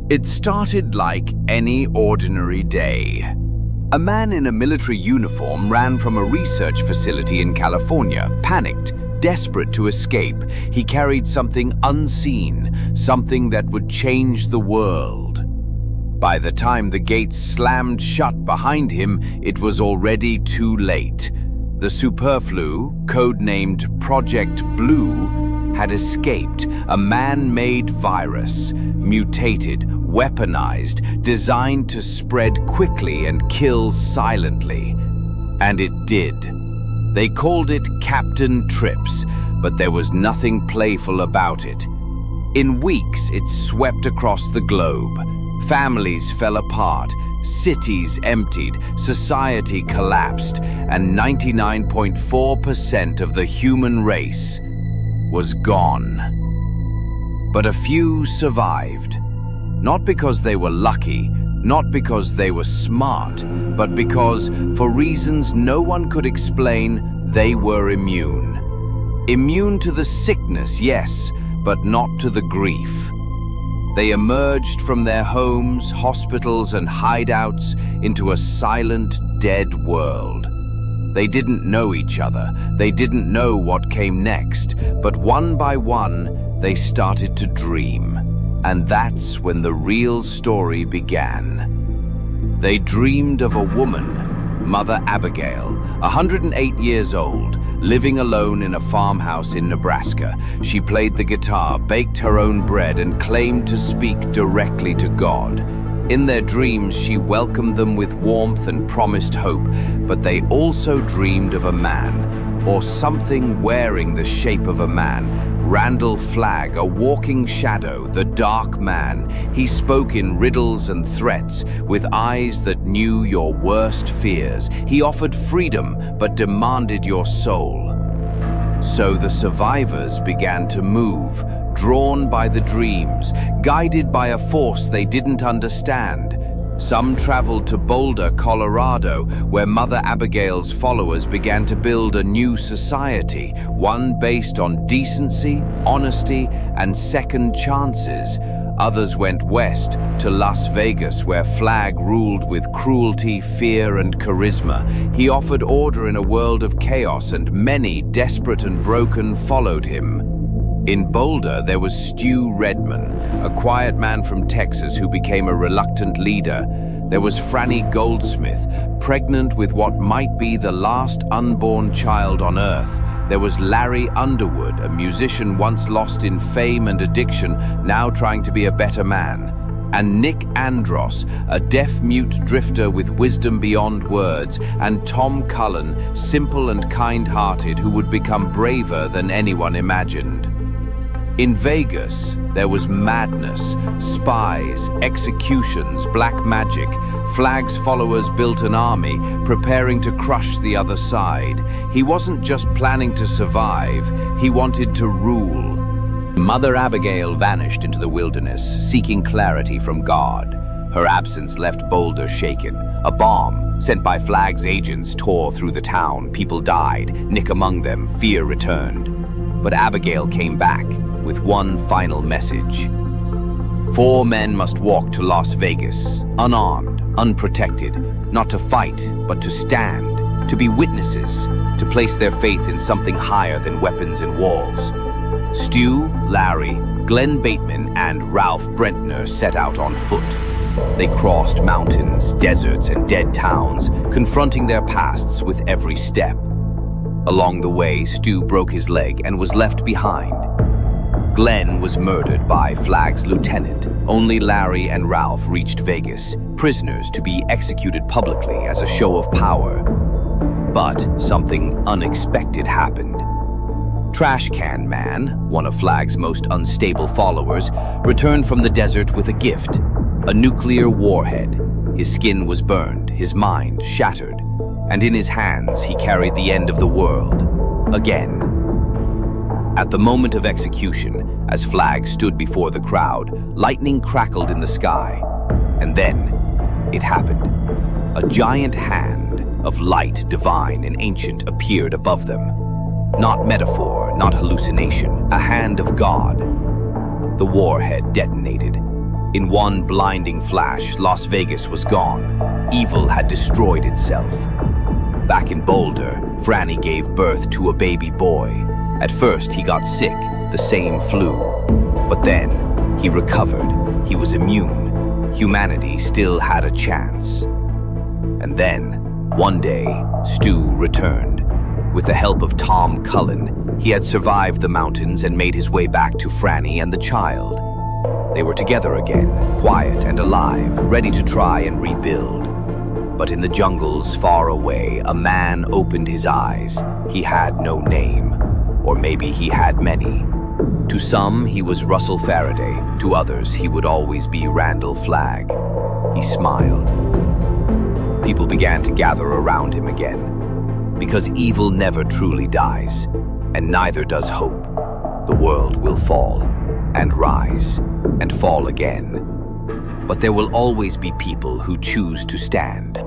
It started like any ordinary day. A man in a military uniform ran from a research facility in California, panicked, desperate to escape. He carried something unseen, something that would change the world. By the time the gates slammed shut behind him, it was already too late. The superflu, codenamed Project Blue, had escaped, a man-made virus, mutated, weaponized, designed to spread quickly and kill silently. And it did. They called it Captain Trips, but there was nothing playful about it. In weeks, it swept across the globe. Families fell apart, cities emptied, society collapsed, and 99.4% of the human race was gone. But a few survived. Not because they were lucky, not because they were smart, but because, for reasons no one could explain, they were immune. Immune to the sickness, yes, but not to the grief. They emerged from their homes, hospitals, and hideouts into a silent, dead world. They didn't know each other. They didn't know what came next. But one by one, they started to dream. And that's when the real story began. They dreamed of a woman, Mother Abigail, 108 years old, living alone in a farmhouse in Nebraska. She played the guitar, baked her own bread, and claimed to speak directly to God. In their dreams, she welcomed them with warmth and promised hope, but they also dreamed of a man, or something wearing the shape of a man. Randall Flagg, a walking shadow, the dark man. He spoke in riddles and threats, with eyes that knew your worst fears. He offered freedom, but demanded your soul. So the survivors began to move, drawn by the dreams, guided by a force they didn't understand. Some traveled to Boulder, Colorado, where Mother Abigail's followers began to build a new society, one based on decency, honesty, and second chances. Others went west to Las Vegas, where Flagg ruled with cruelty, fear, and charisma. He offered order in a world of chaos, and many, desperate and broken, followed him. In Boulder, there was Stu Redman, a quiet man from Texas who became a reluctant leader. There was Franny Goldsmith, pregnant with what might be the last unborn child on Earth. There was Larry Underwood, a musician once lost in fame and addiction, now trying to be a better man. And Nick Andros, a deaf-mute drifter with wisdom beyond words, and Tom Cullen, simple and kind-hearted, who would become braver than anyone imagined. In Vegas, there was madness, spies, executions, black magic. Flagg's followers built an army, preparing to crush the other side. He wasn't just planning to survive, he wanted to rule. Mother Abigail vanished into the wilderness, seeking clarity from God. Her absence left Boulder shaken. A bomb, sent by Flagg's agents, tore through the town. People died, Nick among them. Fear returned. But Abigail came back with one final message. 4 men must walk to Las Vegas, unarmed, unprotected, not to fight, but to stand, to be witnesses, to place their faith in something higher than weapons and walls. Stu, Larry, Glenn Bateman, and Ralph Brentner set out on foot. They crossed mountains, deserts, and dead towns, confronting their pasts with every step. Along the way, Stu broke his leg and was left behind. Glenn was murdered by Flagg's lieutenant. Only Larry and Ralph reached Vegas, prisoners to be executed publicly as a show of power. But something unexpected happened. Trash Can Man, one of Flagg's most unstable followers, returned from the desert with a gift, a nuclear warhead. His skin was burned, his mind shattered, and in his hands he carried the end of the world, again. At the moment of execution, as Flagg stood before the crowd, lightning crackled in the sky. And then, it happened. A giant hand of light, divine and ancient, appeared above them. Not metaphor, not hallucination, a hand of God. The warhead detonated. In one blinding flash, Las Vegas was gone. Evil had destroyed itself. Back in Boulder, Franny gave birth to a baby boy. At first, he got sick, the same flu. But then, he recovered. He was immune. Humanity still had a chance. And then, one day, Stu returned. With the help of Tom Cullen, he had survived the mountains and made his way back to Franny and the child. They were together again, quiet and alive, ready to try and rebuild. But in the jungles far away, a man opened his eyes. He had no name, or maybe he had many. To some, he was Russell Faraday. To others, he would always be Randall Flagg. He smiled. People began to gather around him again. Because evil never truly dies, and neither does hope. The world will fall, and rise, and fall again. But there will always be people who choose to stand.